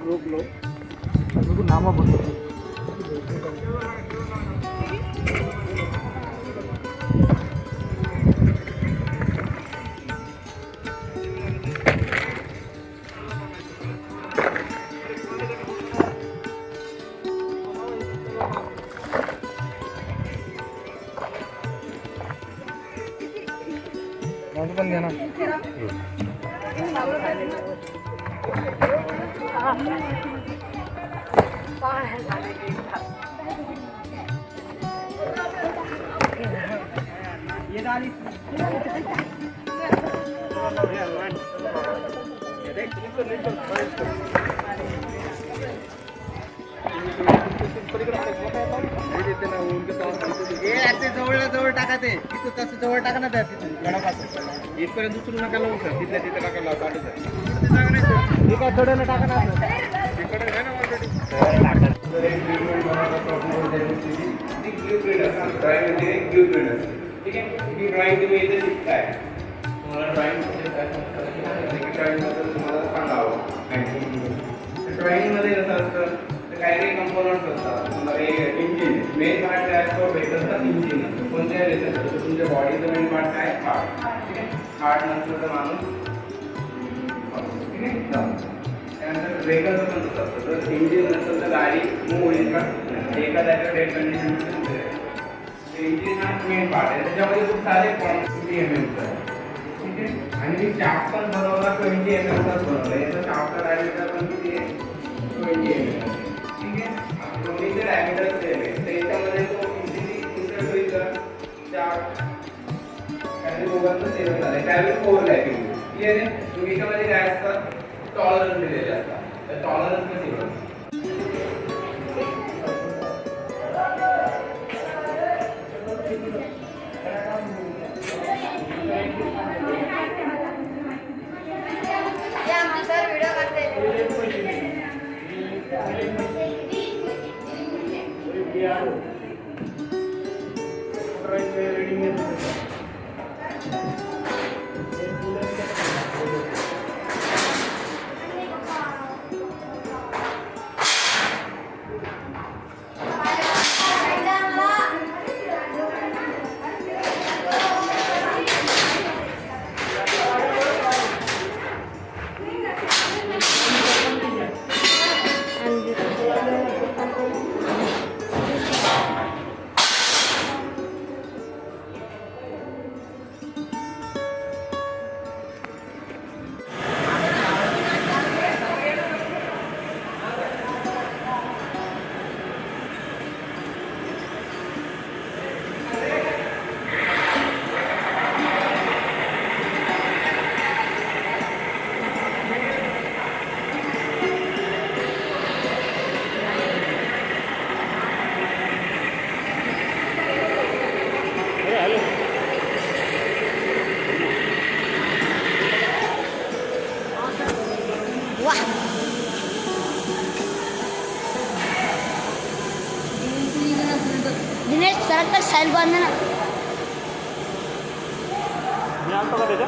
रोक लो नामा बोलो पण घ्या ना जवळ टाका ते तसं जवळ टाका ना त्या तिथून इथपर्यंत उचलू नका लावू सर तिथल्या तिथे टाका लावतो ठीक आहे थोडं टाका ना तिकडे आहे ना ऑलरेडी ठीक आहे ही ड्रॉइंग तुम्ही इथे शिकताय तुम्हाला ड्रॉइंग तुम्हाला सांगावं ड्रॉइंगमध्ये कसं असतं काही काही कंपोनंट्स असतात इंजिन मेन पार्ट काय असतो व्हेकलचा इंजिन असतो कोणत्याही रिझल्ट तुमच्या बॉडीचं मेन पार्ट काय हार्ट ठीक आहे हार्ट नसतं तर माणूस ठीक आहे त्यानंतर व्हेकलचं पण तसं असतं जर इंजिन नसेल तर गाडी मूव होईल का एका जागेवर डेड कंडिशनमध्ये इंजिन हा मेन पार्ट आहे त्याच्यामध्ये खूप सारे क्वांटिटी एमएमचं आहे ठीक आहे आणि मी शाफ्ट पण बनवला 20 एमएमचाच बनवला याचा शाफ्टचा डायमीटर पण किती आहे 20 एमएम दोन्हीचे डायमीटर सेम आहे तर याच्यामध्ये तो इझिली इन्सर्ट होईल का शाफ्ट आणि दोघांचं सेम झालं त्यावेळी 4 लॅपिंग क्लिअर आहे दोन्हीच्यामध्ये काय असतात टॉलरन्स दिलेले असतात तर टॉलरन्स कसे होईल दिनेश सरक तर साइड बांधना ना मी आणतो का त्याच्या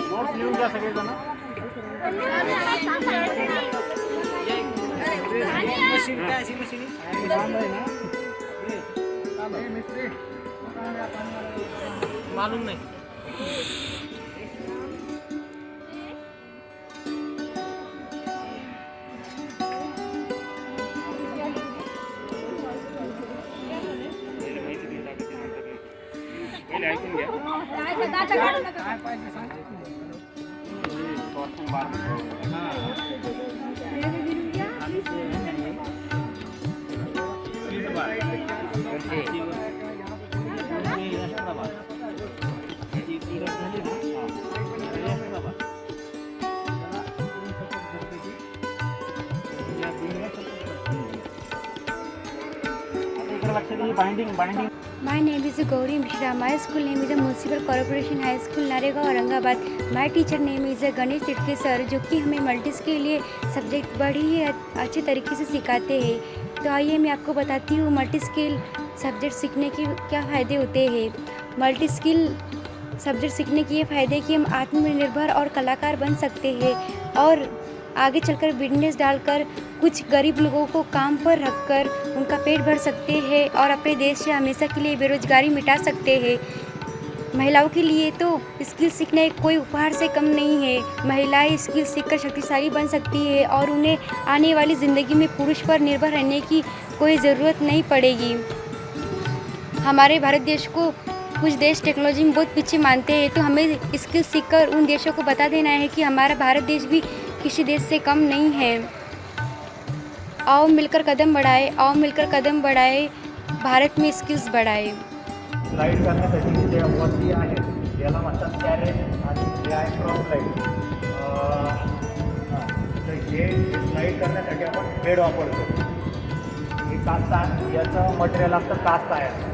नोट्स लिहून घ्या सगळेजण मालूम नाही ऐकून घ्या binding My name is Gauri Mishra. My school name is Municipal Corporation High School, Naregaon Aurangabad. My teacher name is Ganesh Titke sir, जो कि हमें मल्टीस के लिए सब्जेक्ट बड़ी ही अच्छे तरीके से सिखाते हैं. तो आइए मैं आपको बताती हूँ मल्टी स्किल सब्जेक्ट सीखने के क्या फ़ायदे होते हैं. मल्टी स्किल सब्जेक्ट सीखने के ये फ़ायदे कि हम आत्मनिर्भर और कलाकार बन सकते हैं और आगे चलकर बिजनेस डालकर कुछ गरीब लोगों को काम पर रखकर उनका पेट भर सकते हैं और अपने देश से हमेशा के लिए बेरोजगारी मिटा सकते हैं. महिलाओं के लिए तो स्किल सीखना कोई उपहार से कम नहीं है. महिलाएं स्किल सीखकर शक्तिशाली बन सकती है और उन्हें आने वाली ज़िंदगी में पुरुष पर निर्भर रहने की कोई ज़रूरत नहीं पड़ेगी. हमारे भारत देश को कुछ देश टेक्नोलॉजी में बहुत पीछे मानते हैं, तो हमें स्किल सीखकर उन देशों को बता देना है कि हमारा भारत देश भी किसी देश से कम नहीं है. आओ मिलकर कदम बढ़ाए, आओ मिलकर कदम बढ़ाए, भारत में स्किल्स बढ़ाए. स्लाईड करण्यासाठी जे वरती आहे याला म्हणतात कॅरेट आणि हे आहे क्रॉस स्लाईड. तर हे स्लाईड करण्यासाठी आपण बेड वापरतो. हे कास्ट आहे, याचं मटेरियल असतं कास्ट आहे.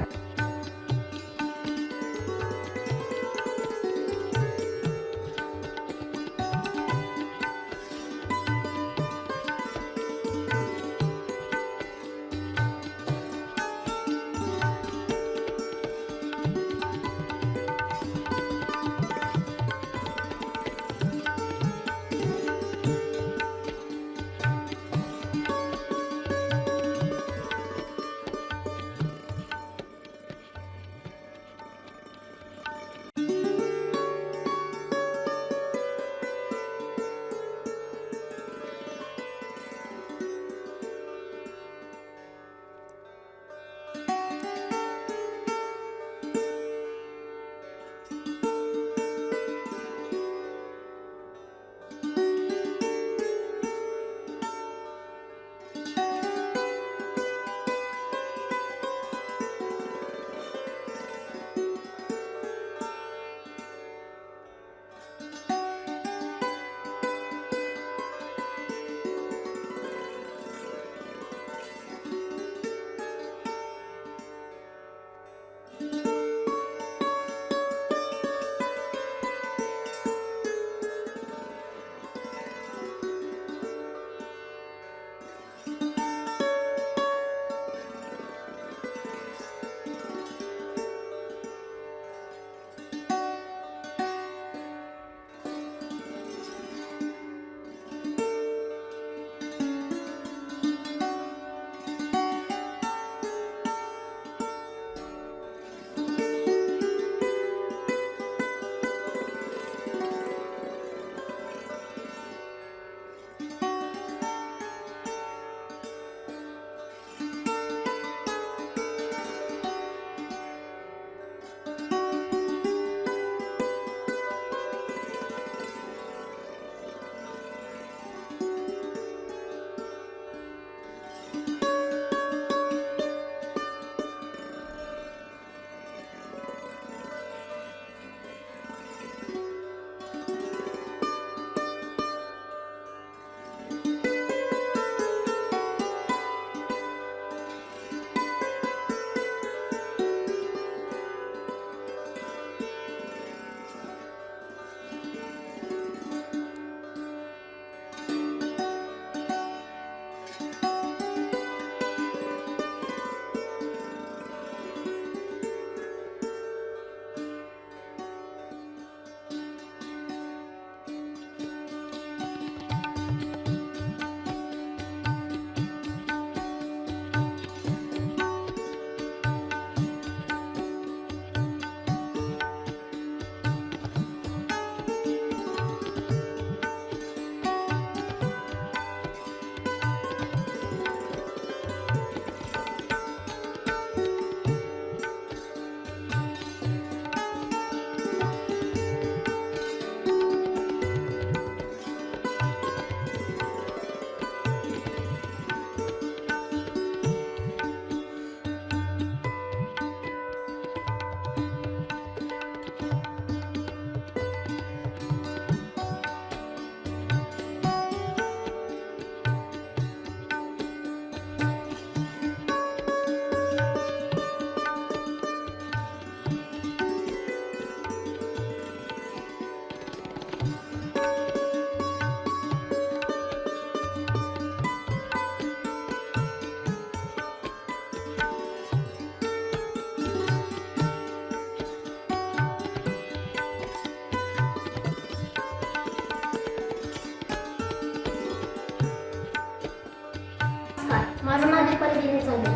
पद्धतीने चालू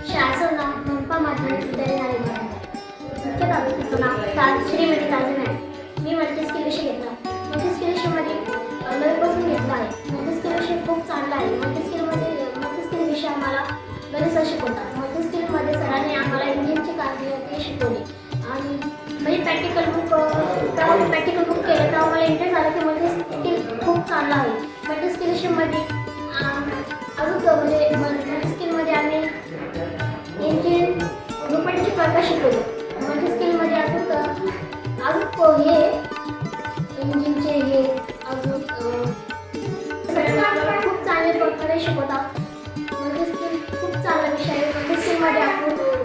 शाळेचं नाव मनपा माध्यमिक विद्यालय नारेगाव. मुख्य तालुक्याचं नाव श्रीमती ताजे आहे. मी मल्टीस्किल विषय घेतला. मल्टीस्किल विषयामध्ये नवीपासून घेतला आहे. मल्टीस्किल विषय खूप चांगला आहे. मल्टीस्किल विषय आम्हाला बरेच शिकवतात. मल्टीस्किलमध्ये सरांनी आम्हाला इंजिनची कामगिरी शिकवली आणि म्हणजे प्रॅक्टिकल बुक केलं तेव्हा मला इंटरेस्ट आला की मल्टीस्किल खूप चांगला आहे. मल्टीस्किल विषयामध्ये अजून म्हणजे मल्टीस्किलमध्ये आम्ही इंजिन रुपयांचे प्रकार शिकवले. मल्टीस्किलमध्ये अजून हे इंजिनचे हे अजून खूप चांगल्या प्रकारे शिकवतात. मल्टीस्किल खूप चांगला विषय आहे. मल्टीस्किलमध्ये आपण